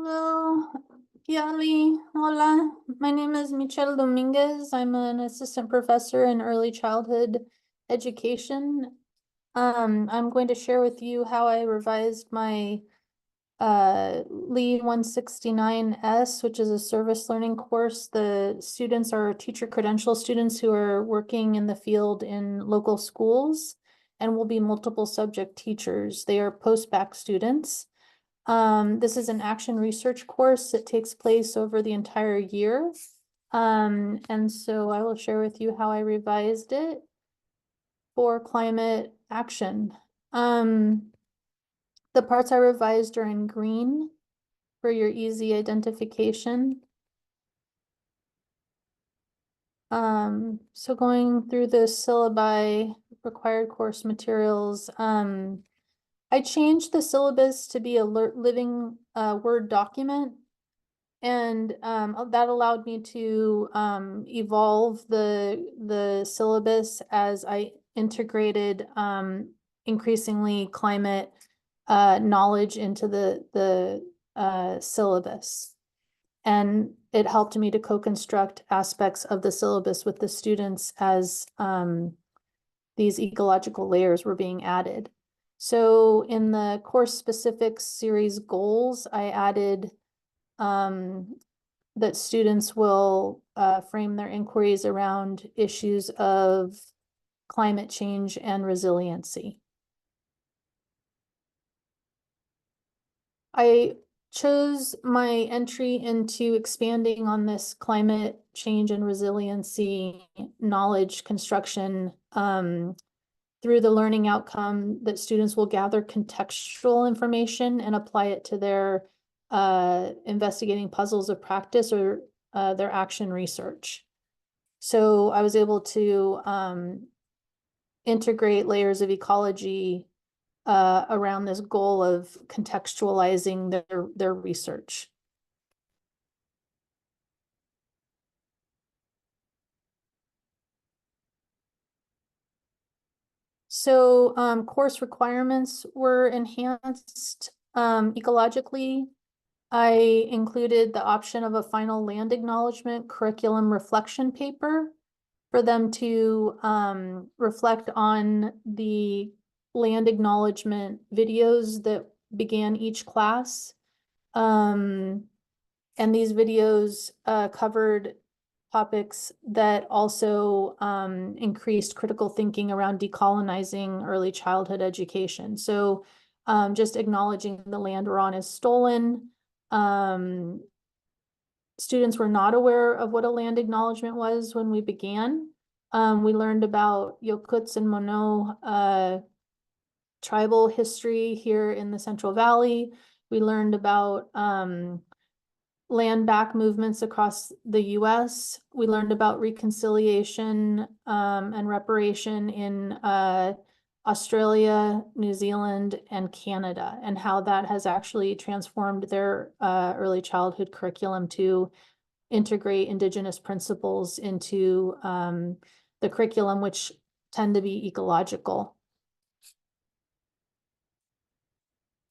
Hello, Yali. Hola. My name is Michelle Dominguez. I'm an assistant professor in early childhood education. I'm going to share with you how I revised my Lee 169S, which is a service learning course. The students are teacher credential students who are working in the field in local schools and will be multiple subject teachers. They are post-bac students. This is an action research course that takes place over the entire year. And so I will share with you how I revised it for climate action. The parts I revised are in green for your easy identification. So going through the syllabi, required course materials, I changed the syllabus to be a living Word document, and that allowed me to evolve the syllabus as I integrated increasingly climate knowledge into the syllabus. And it helped me to co-construct aspects of the syllabus with the students as these ecological layers were being added. So in the course specific series goals, I added that students will frame their inquiries around issues of climate change and resiliency. I chose my entry into expanding on this climate change and resiliency knowledge construction through the learning outcome that students will gather contextual information and apply it to their investigating puzzles of practice or their action research. So I was able to integrate layers of ecology around this goal of contextualizing their research. So course requirements were enhanced ecologically. I included the option of a final land acknowledgement curriculum reflection paper for them to reflect on the land acknowledgement videos that began each class. And these videos covered topics that also increased critical thinking around decolonizing early childhood education. So just acknowledging the land we're on is stolen. Students were not aware of what a land acknowledgement was when we began. We learned about Yokuts and Mono tribal history here in the Central Valley. We learned about land back movements across the US. We learned about reconciliation and reparation in Australia, New Zealand, and Canada, and how that has actually transformed their early childhood curriculum to integrate Indigenous principles into the curriculum, which tend to be ecological.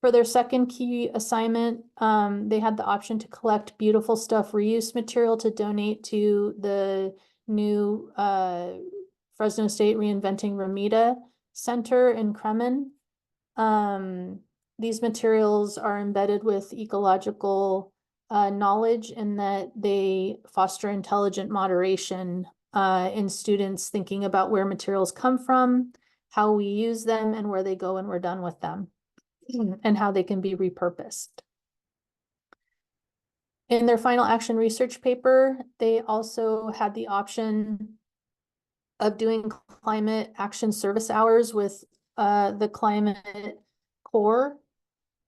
For their second key assignment, they had the option to collect beautiful stuff reuse material to donate to the new Fresno State Reinventing Ramita Center in Kremen. These materials are embedded with ecological knowledge in that they foster intelligent moderation in students thinking about where materials come from, how we use them, and where they go when we're done with them, and how they can be repurposed. In their final action research paper, they also had the option of doing climate action service hours with the Climate Corps,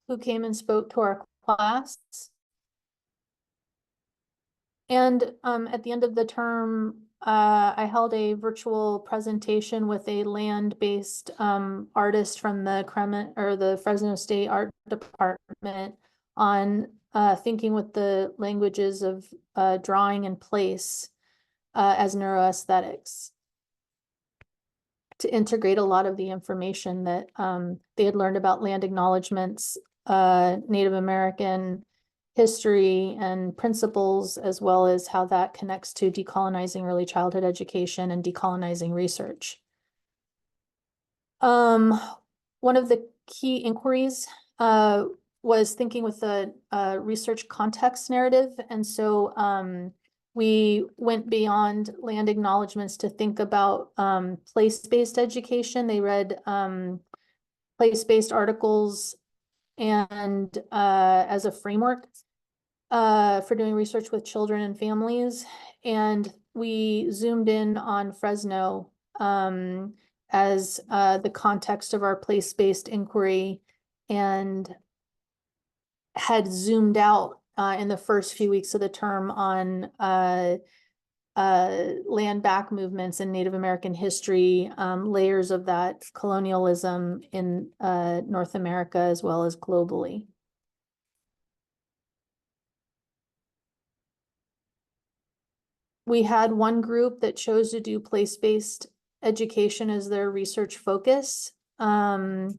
who came and spoke to our class. And at the end of the term, I held a virtual presentation with a land-based artist from the Kremen or the Fresno State Art Department on thinking with the languages of drawing and place as neuroaesthetics, to integrate a lot of the information that they had learned about land acknowledgements, Native American history and principles, as well as how that connects to decolonizing early childhood education and decolonizing research. One of the key inquiries was thinking with the research context narrative. And so we went beyond land acknowledgements to think about place-based education. They read place-based articles and as a framework for doing research with children and families. And we zoomed in on Fresno as the context of our place-based inquiry, and had zoomed out in the first few weeks of the term on land back movements and Native American history, layers of that colonialism in North America as well as globally. We had one group that chose to do place-based education as their research focus. And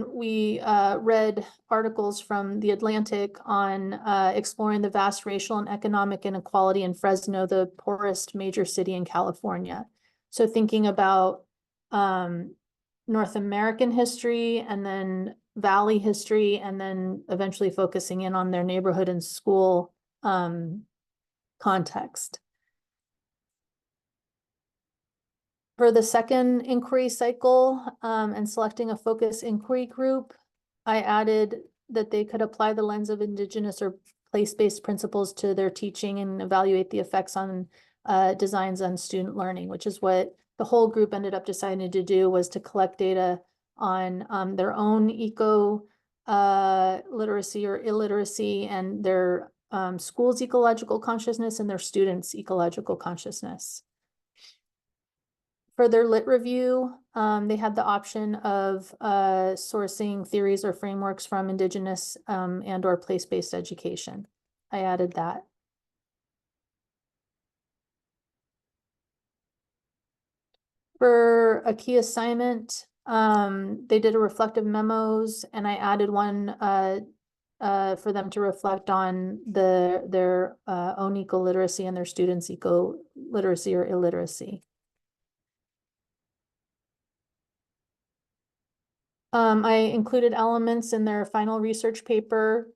we read articles from The Atlantic on exploring the vast racial and economic inequality in Fresno, the poorest major city in California. So thinking about North American history and then Valley history, and then eventually focusing in on their neighborhood and school context. For the second inquiry cycle and selecting a focus inquiry group, I added that they could apply the lens of Indigenous or place-based principles to their teaching and evaluate the effects on designs on student learning, which is what the whole group ended up deciding to do, was to collect data on their own eco literacy or illiteracy, and their school's ecological consciousness and their students' ecological consciousness. For their lit review, they had the option of sourcing theories or frameworks from Indigenous and or place-based education. I added that. For a key assignment, they did a reflective memos, and I added one for them to reflect on their own eco-literacy and their students' eco-literacy or illiteracy. I included elements in their final research paper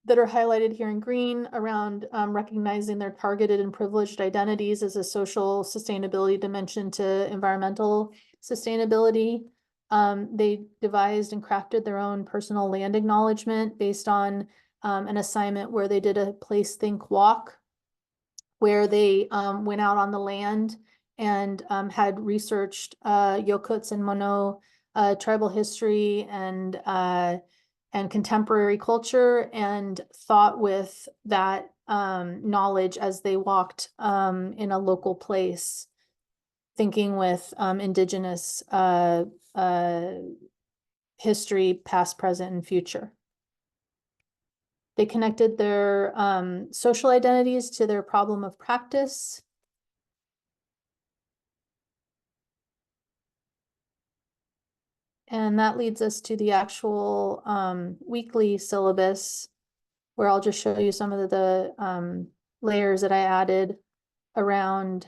that are highlighted here in green around recognizing their targeted and privileged identities as a social sustainability dimension to environmental sustainability. They devised and crafted their own personal land acknowledgement based on an assignment where they did a place think walk, where they went out on the land and had researched Yokuts and Mono tribal history and contemporary culture, and thought with that knowledge as they walked in a local place, thinking with Indigenous history, past, present, and future. They connected their social identities to their problem of practice. And that leads us to the actual weekly syllabus, where I'll just show you some of the layers that I added around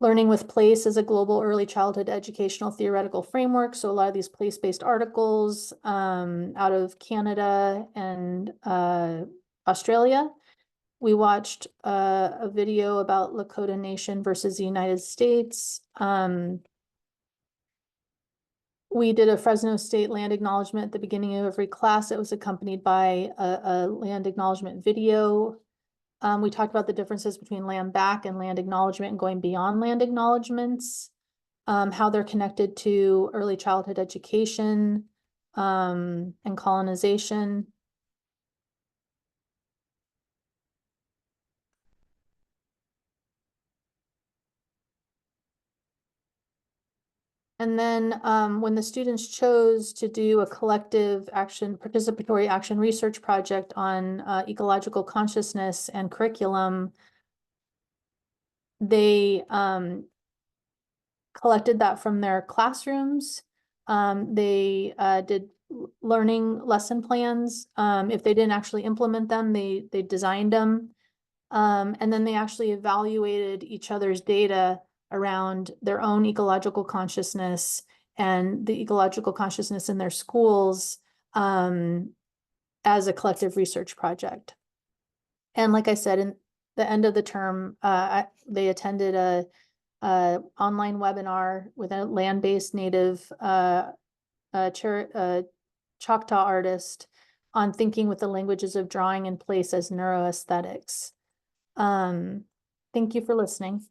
learning with place as a global early childhood educational theoretical framework. So a lot of these place-based articles out of Canada and Australia. We watched a video about Lakota Nation versus the United States. We did a Fresno State land acknowledgement at the beginning of every class. It was accompanied by a land acknowledgement video. We talked about the differences between land back and land acknowledgement, and going beyond land acknowledgements, how they're connected to early childhood education and colonization. And then when the students chose to do a collective action, participatory action research project on ecological consciousness and curriculum, they collected that from their classrooms, They did learning lesson plans. If they didn't actually implement them, they designed them. And then they actually evaluated each other's data around their own ecological consciousness and the ecological consciousness in their schools as a collective research project. And like I said, in the end of the term, they attended a online webinar with a land-based native Choctaw artist on thinking with the languages of drawing and place as neuroaesthetics. Thank you for listening.